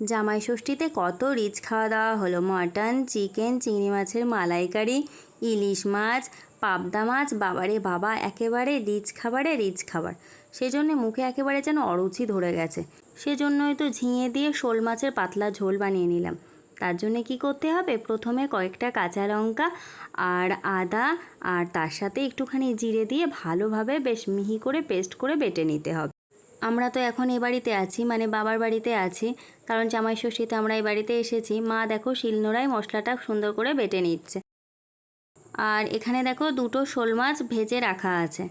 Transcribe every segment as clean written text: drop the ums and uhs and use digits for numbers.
জামাই ষষ্ঠীতে কত রিচ খাওয়া দাওয়া হলো। মটন, চিকেন, চিংড়ি মাছের মালাইকারি, ইলিশ মাছ, পাবদা মাছ, বাবারে বাবা, একেবারে রিচ খাবারে রিচ খাবার। সেজন্য মুখে একেবারে যেন অরুচি ধরে গেছে। সেজন্যই তো ঝিঙে দিয়ে শোল মাছের পাতলা ঝোল বানিয়ে নিলাম। তার জন্য কি করতে হবে, প্রথমে কয়েকটা কাঁচা লঙ্কা আর আদা আর তার সাথে একটুখানি জিরে দিয়ে ভালোভাবে বেশ মিহি করে পেস্ট করে বেটে নিতে হবে। আমরা তো এখন এ বাড়িতে আছি, মানে বাবার বাড়িতে আছি, কারণ জামাই ষষ্ঠীতে আমরা এই বাড়িতে এসেছি। মা দেখো শিলনোড়ায় মশলাটা সুন্দর করে বেটে নিচ্ছে। আর এখানে দেখো দুটো শোল মাছ ভেজে রাখা আছে।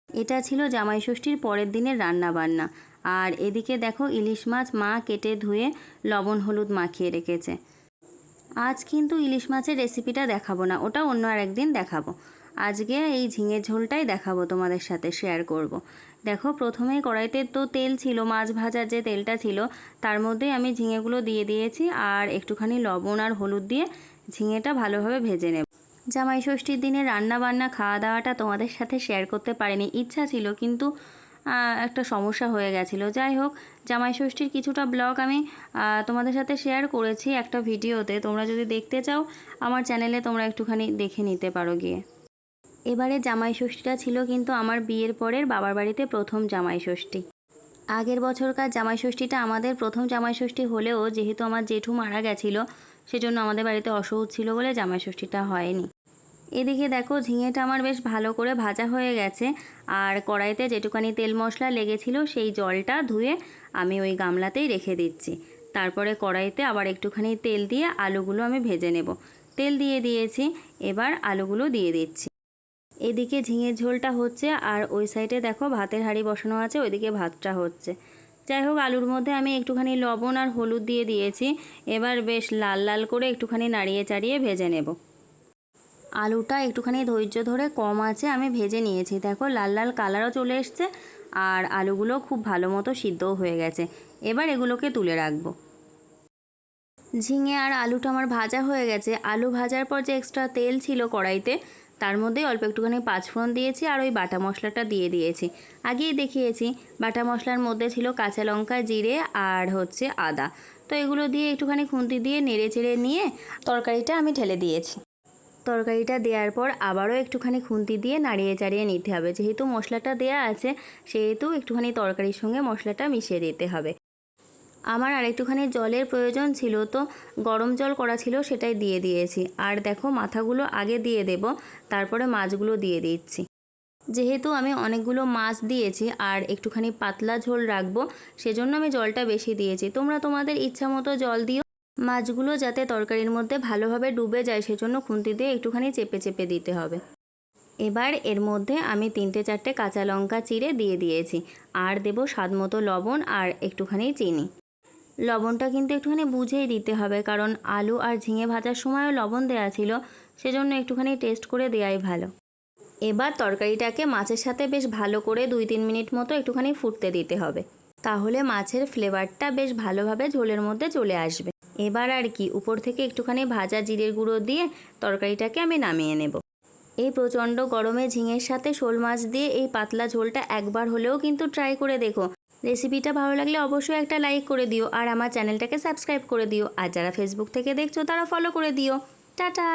এটা ছিল জামাই ষষ্ঠীর পরের দিনের রান্না বান্না। আর এদিকে দেখো ইলিশ মাছ মা কেটে ধুয়ে লবণ হলুদ মাখিয়ে রেখেছে। আজ কিন্তু ইলিশ মাছের রেসিপিটা দেখাবো না, ওটা অন্য আর একদিন দেখাবো। আজকে এই ঝিঙের ঝোলটাই দেখাবো, তোমাদের সাথে শেয়ার করব। দেখো প্রথমে কড়াইতে তো তেল ছিল, মাছ ভাজার যে তেলটা ছিল তার মধ্যেই আমি ঝিঙেগুলো দিয়ে দিয়েছি আর একটুখানি লবণ আর হলুদ দিয়ে ঝিঙেটা ভালোভাবে ভেজে নেব। জামাই ষষ্ঠীর দিনে রান্না বান্না খাওয়া দাওয়াটা তোমাদের সাথে শেয়ার করতে পারিনি, ইচ্ছা ছিল কিন্তু একটা সমস্যা হয়ে গেছিলো। যাই হোক, জামাই ষষ্ঠীর কিছুটা ব্লগ আমি তোমাদের সাথে শেয়ার করেছি একটা ভিডিওতে। তোমরা যদি দেখতে চাও আমার চ্যানেলে তোমরা একটুখানি দেখে নিতে পারো গিয়ে। এবারে জামাই ষষ্ঠীটা ছিল কিন্তু আমার বিয়ের পরের বাবার বাড়িতে প্রথম জামাই ষষ্ঠী। আগের বছরকার জামাই ষষ্ঠীটা আমাদের প্রথম জামাই ষষ্ঠী হলেও যেহেতু আমার জেঠু মারা গেছিলো সেজন্য আমাদের বাড়িতে অসৌচ ছিল বলে জামাই ষষ্ঠীটা হয়নি। এদিকে দেখো ঝিঙেটা আমার বেশ ভালো করে ভাজা হয়ে গেছে আর কড়াইতে যেটুকানি তেল মশলা লেগেছিল সেই জলটা ধুয়ে আমি ওই গামলাতেই রেখে দিচ্ছি। তারপরে কড়াইতে আবার একটুখানি তেল দিয়ে আলুগুলো আমি ভেজে নেব। তেল দিয়ে দিয়েছি, এবার আলুগুলো দিয়ে দিচ্ছি। এদিকে ঝিঙের ঝোলটা হচ্ছে আর ওই সাইডে দেখো ভাতের হাঁড়ি বসানো আছে, ওইদিকে ভাতটা হচ্ছে। যাই হোক, আলুর মধ্যে আমি একটুখানি লবণ আর হলুদ দিয়ে দিয়েছি। এবার বেশ লাল লাল করে একটুখানি নাড়িয়ে চাড়িয়ে ভেজে নেব। আলুটা একটুখানি ধৈর্য ধরে কম আছে আমি ভেজে নিয়েছি। দেখো লাল লাল কালারও চলে এসছে আর আলুগুলো খুব ভালো মতো সিদ্ধও হয়ে গেছে। এবার এগুলোকে তুলে রাখবো। ঝিঙে আর আলুটা আমার ভাজা হয়ে গেছে। আলু ভাজার পর যে এক্সট্রা তেল ছিল কড়াইতে তার মধ্যে অল্প একটুখানি পাঁচফোড়ন দিয়েছি আর ওই বাটা মশলাটা দিয়ে দিয়েছি। আগেই দেখিয়েছি, বাটা মশলার মধ্যে ছিল কাঁচা লঙ্কা, জিরে আর হচ্ছে আদা। তো এগুলো দিয়ে একটুখানি খুন্তি দিয়ে নেড়ে চেড়ে নিয়ে তরকারিটা আমি ঢেলে দিয়েছি। তরকারিটা দেওয়ার পর আবারও একটুখানি খুন্তি দিয়ে নাড়িয়ে চাড়িয়ে নিতে হবে। যেহেতু মশলাটা দেয়া আছে সেহেতু একটুখানি তরকারির সঙ্গে মশলাটা মিশিয়ে দিতে হবে। আমার আর একটুখানি জলের প্রয়োজন ছিল, তো গরম জল করা ছিল সেটাই দিয়ে দিয়েছি। আর দেখো মাথাগুলো আগে দিয়ে দেব, তারপরে মাছগুলো দিয়ে দিচ্ছি। যেহেতু আমি অনেকগুলো মাছ দিয়েছি আর একটুখানি পাতলা ঝোল রাখবো সেজন্য আমি জলটা বেশি দিয়েছি। তোমরা তোমাদের ইচ্ছা মতো জল দিও। মাছগুলো যাতে তরকারির মধ্যে ভালোভাবে ডুবে যায় সেজন্য খুন্তি দিয়ে একটুখানি চেপে চেপে দিতে হবে। এবার এর মধ্যে আমি 3-4টে কাঁচা লঙ্কা চিড়ে দিয়ে দিয়েছি আর দেব স্বাদ মতো লবণ আর একটুখানি চিনি। লবণটা কিন্তু একটুখানি বুঝেই দিতে হবে, কারণ আলু আর ঝিঙে ভাজার সময়ও লবণ দেওয়া ছিল, সেজন্য একটুখানি টেস্ট করে দেওয়াই ভালো। এবার তরকারিটাকে মাছের সাথে বেশ ভালো করে 2-3 মিনিট মতো একটুখানি ফুটতে দিতে হবে, তাহলে মাছের ফ্লেভারটা বেশ ভালোভাবে ঝোলের মধ্যে চলে আসবে। এবার আর কি, উপর থেকে একটুখানি ভাজা জিরের গুঁড়ো দিয়ে তরকারিটাকে আমি নামিয়ে নেব। এই প্রচণ্ড গরমে ঝিঙের সাথে শোল মাছ দিয়ে এই পাতলা ঝোলটা একবার হলেও কিন্তু ট্রাই করে দেখো। রেসিপিটা ভালো লাগলে অবশ্যই একটা লাইক করে দিও আর আমার চ্যানেলটাকে সাবস্ক্রাইব করে দিও। আর যারা ফেসবুক থেকে দেখছো তারা ফলো করে দিও। টাটা।